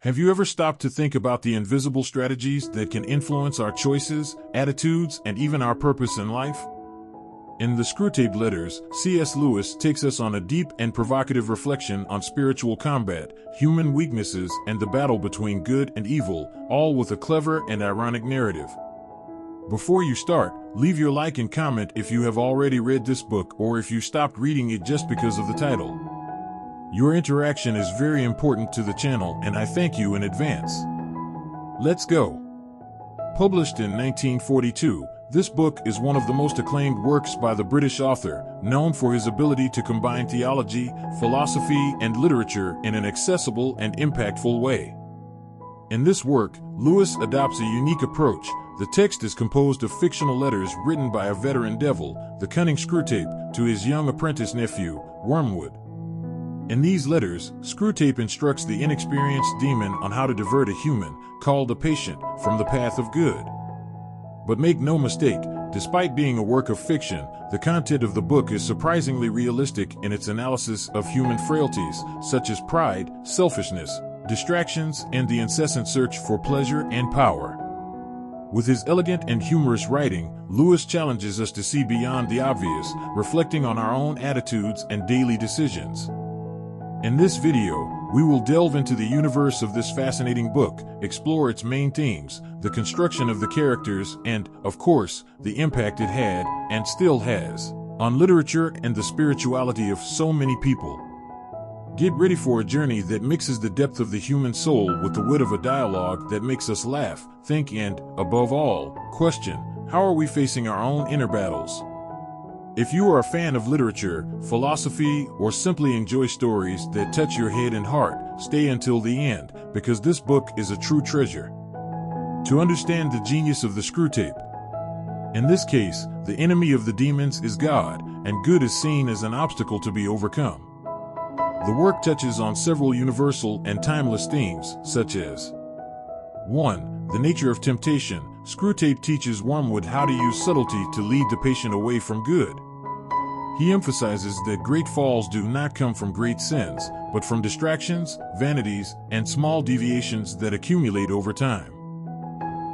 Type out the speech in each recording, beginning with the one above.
Have you ever stopped to think about the invisible strategies that can influence our choices, attitudes, and even our purpose in life? In the Screwtape Letters, C.S. Lewis takes us on a deep and provocative reflection on spiritual combat, human weaknesses, and the battle between good and evil, all with a clever and ironic narrative. Before you start, leave your like and comment if you have already read this book or if you stopped reading it just because of the title. Your interaction is very important to the channel, and I thank you in advance. Let's go. Published in 1942, this book is one of the most acclaimed works by the British author, known for his ability to combine theology, philosophy, and literature in an accessible and impactful way. In this work, Lewis adopts a unique approach. The text is composed of fictional letters written by a veteran devil, the cunning Screwtape, to his young apprentice nephew, Wormwood. In these letters, Screwtape instructs the inexperienced demon on how to divert a human, called a patient, from the path of good. But make no mistake, despite being a work of fiction, the content of the book is surprisingly realistic in its analysis of human frailties, such as pride, selfishness, distractions, and the incessant search for pleasure and power. With his elegant and humorous writing, Lewis challenges us to see beyond the obvious, reflecting on our own attitudes and daily decisions. In this video, we will delve into the universe of this fascinating book, explore its main themes, the construction of the characters, and, of course, the impact it had, and still has, on literature and the spirituality of so many people. Get ready for a journey that mixes the depth of the human soul with the wit of a dialogue that makes us laugh, think, and, above all, question, how are we facing our own inner battles? If you are a fan of literature, philosophy, or simply enjoy stories that touch your head and heart, stay until the end, because this book is a true treasure. To understand the genius of the Screwtape. In this case, the enemy of the demons is God, and good is seen as an obstacle to be overcome. The work touches on several universal and timeless themes, such as 1. The nature of temptation. Screwtape teaches Wormwood how to use subtlety to lead the patient away from good. He emphasizes that great falls do not come from great sins, but from distractions, vanities, and small deviations that accumulate over time.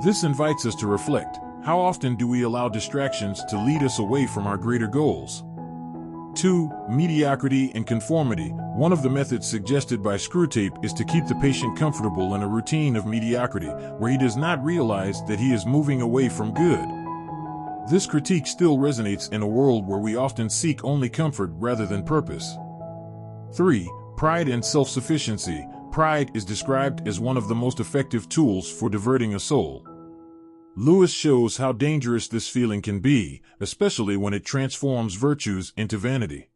This invites us to reflect, how often do we allow distractions to lead us away from our greater goals? 2. Mediocrity and conformity. One of the methods suggested by Screwtape is to keep the patient comfortable in a routine of mediocrity, where he does not realize that he is moving away from good. This critique still resonates in a world where we often seek only comfort rather than purpose. 3. Pride and self-sufficiency. Pride is described as one of the most effective tools for diverting a soul. Lewis shows how dangerous this feeling can be, especially when it transforms virtues into vanity.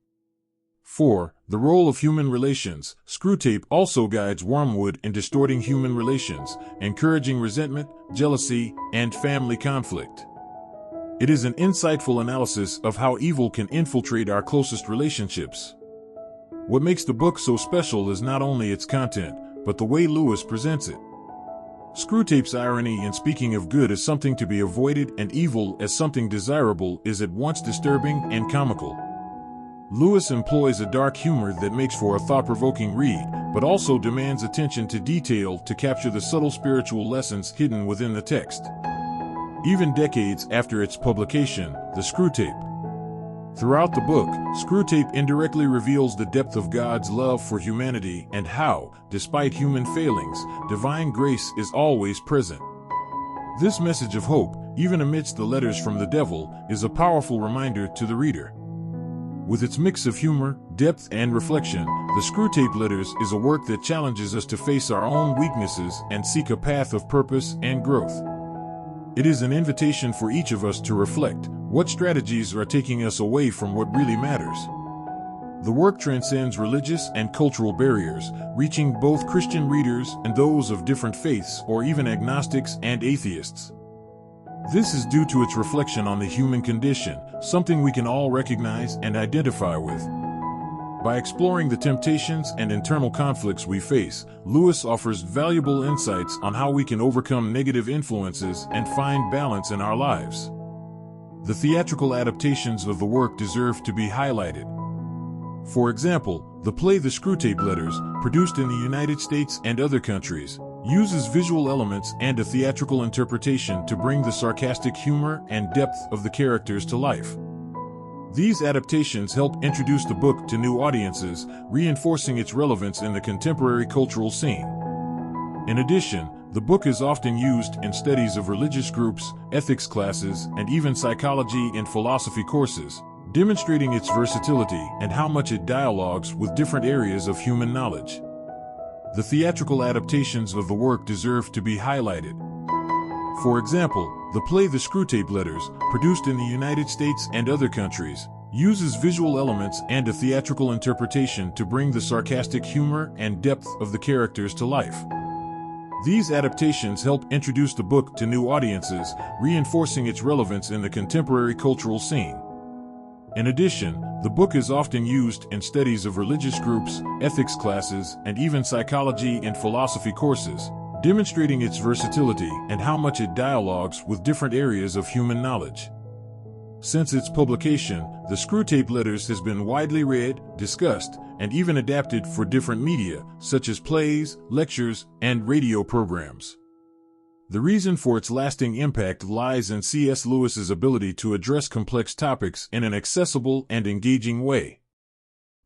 4. The role of human relations. Screwtape also guides Wormwood in distorting human relations, encouraging resentment, jealousy, and family conflict. It is an insightful analysis of how evil can infiltrate our closest relationships. What makes the book so special is not only its content, but the way Lewis presents it. Screwtape's irony in speaking of good as something to be avoided and evil as something desirable is at once disturbing and comical. Lewis employs a dark humor that makes for a thought-provoking read, but also demands attention to detail to capture the subtle spiritual lessons hidden within the text. Even decades after its publication, the Screwtape. Throughout the book, Screwtape indirectly reveals the depth of God's love for humanity and how, despite human failings, divine grace is always present. This message of hope, even amidst the letters from the devil, is a powerful reminder to the reader. With its mix of humor, depth, and reflection, the Screwtape Letters is a work that challenges us to face our own weaknesses and seek a path of purpose and growth. It is an invitation for each of us to reflect, what strategies are taking us away from what really matters? The work transcends religious and cultural barriers, reaching both Christian readers and those of different faiths or even agnostics and atheists. This is due to its reflection on the human condition, something we can all recognize and identify with. By exploring the temptations and internal conflicts we face, Lewis offers valuable insights on how we can overcome negative influences and find balance in our lives. The theatrical adaptations of the work deserve to be highlighted. For example, the play The Screwtape Letters, produced in the United States and other countries, uses visual elements and a theatrical interpretation to bring the sarcastic humor and depth of the characters to life. These adaptations help introduce the book to new audiences, reinforcing its relevance in the contemporary cultural scene. In addition, the book is often used in studies of religious groups, ethics classes, and even psychology and philosophy courses, demonstrating its versatility and how much it dialogues with different areas of human knowledge. The theatrical adaptations of the work deserve to be highlighted. For example, the play The Screwtape Letters, produced in the United States and other countries, uses visual elements and a theatrical interpretation to bring the sarcastic humor and depth of the characters to life. These adaptations help introduce the book to new audiences, reinforcing its relevance in the contemporary cultural scene. In addition, the book is often used in studies of religious groups, ethics classes, and even psychology and philosophy courses, demonstrating its versatility and how much it dialogues with different areas of human knowledge. Since its publication, The Screwtape Letters has been widely read, discussed, and even adapted for different media, such as plays, lectures, and radio programs. The reason for its lasting impact lies in C.S. Lewis's ability to address complex topics in an accessible and engaging way.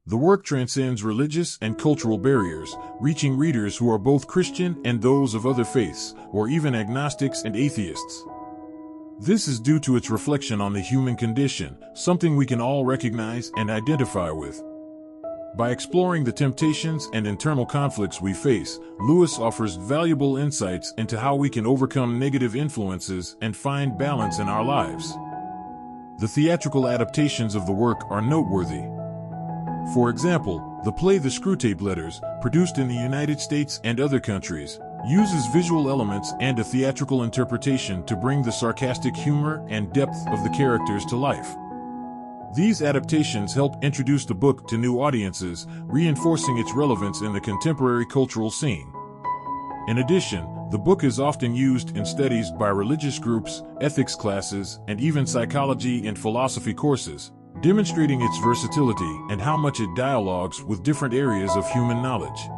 The work transcends religious and cultural barriers, reaching readers who are both Christian and those of other faiths, or even agnostics and atheists. This is due to its reflection on the human condition, something we can all recognize and identify with. By exploring the temptations and internal conflicts we face, Lewis offers valuable insights into how we can overcome negative influences and find balance in our lives. The theatrical adaptations of the work are noteworthy. For example, the play The Screwtape Letters, produced in the United States and other countries, uses visual elements and a theatrical interpretation to bring the sarcastic humor and depth of the characters to life. These adaptations help introduce the book to new audiences, reinforcing its relevance in the contemporary cultural scene. In addition, the book is often used in studies by religious groups, ethics classes, and even psychology and philosophy courses, demonstrating its versatility and how much it dialogues with different areas of human knowledge.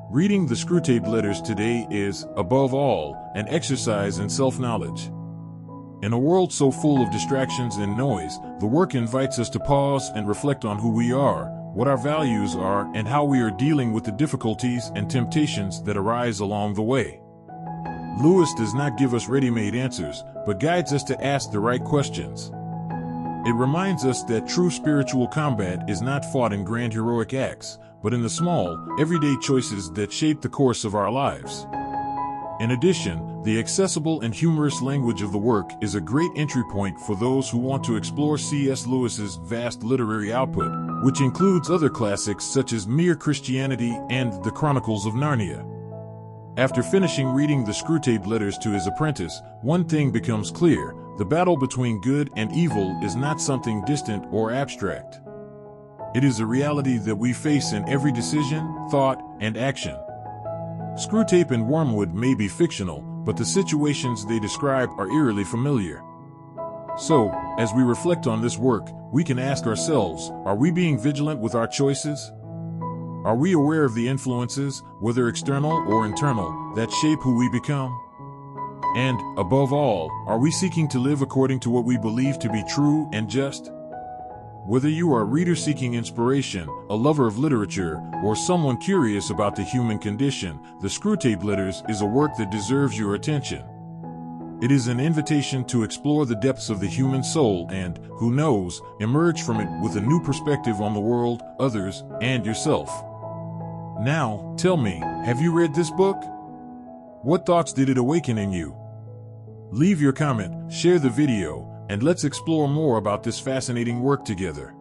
Reading The Screwtape Letters today is, above all, an exercise in self-knowledge. In a world so full of distractions and noise, the work invites us to pause and reflect on who we are, what our values are, and how we are dealing with the difficulties and temptations that arise along the way. Lewis does not give us ready-made answers, but guides us to ask the right questions. It reminds us that true spiritual combat is not fought in grand heroic acts, but in the small, everyday choices that shape the course of our lives. In addition, the accessible and humorous language of the work is a great entry point for those who want to explore C.S. Lewis's vast literary output, which includes other classics such as Mere Christianity and The Chronicles of Narnia. After finishing reading The Screwtape Letters to his apprentice, one thing becomes clear: the battle between good and evil is not something distant or abstract. It is a reality that we face in every decision, thought, and action. Screwtape and Wormwood may be fictional, but the situations they describe are eerily familiar. So, as we reflect on this work, we can ask ourselves, are we being vigilant with our choices? Are we aware of the influences, whether external or internal, that shape who we become? And, above all, are we seeking to live according to what we believe to be true and just? Whether you are a reader seeking inspiration, a lover of literature, or someone curious about the human condition, The Screwtape Letters is a work that deserves your attention. It is an invitation to explore the depths of the human soul and, who knows, emerge from it with a new perspective on the world, others, and yourself. Now, tell me, have you read this book? What thoughts did it awaken in you? Leave your comment, share the video, and let's explore more about this fascinating work together.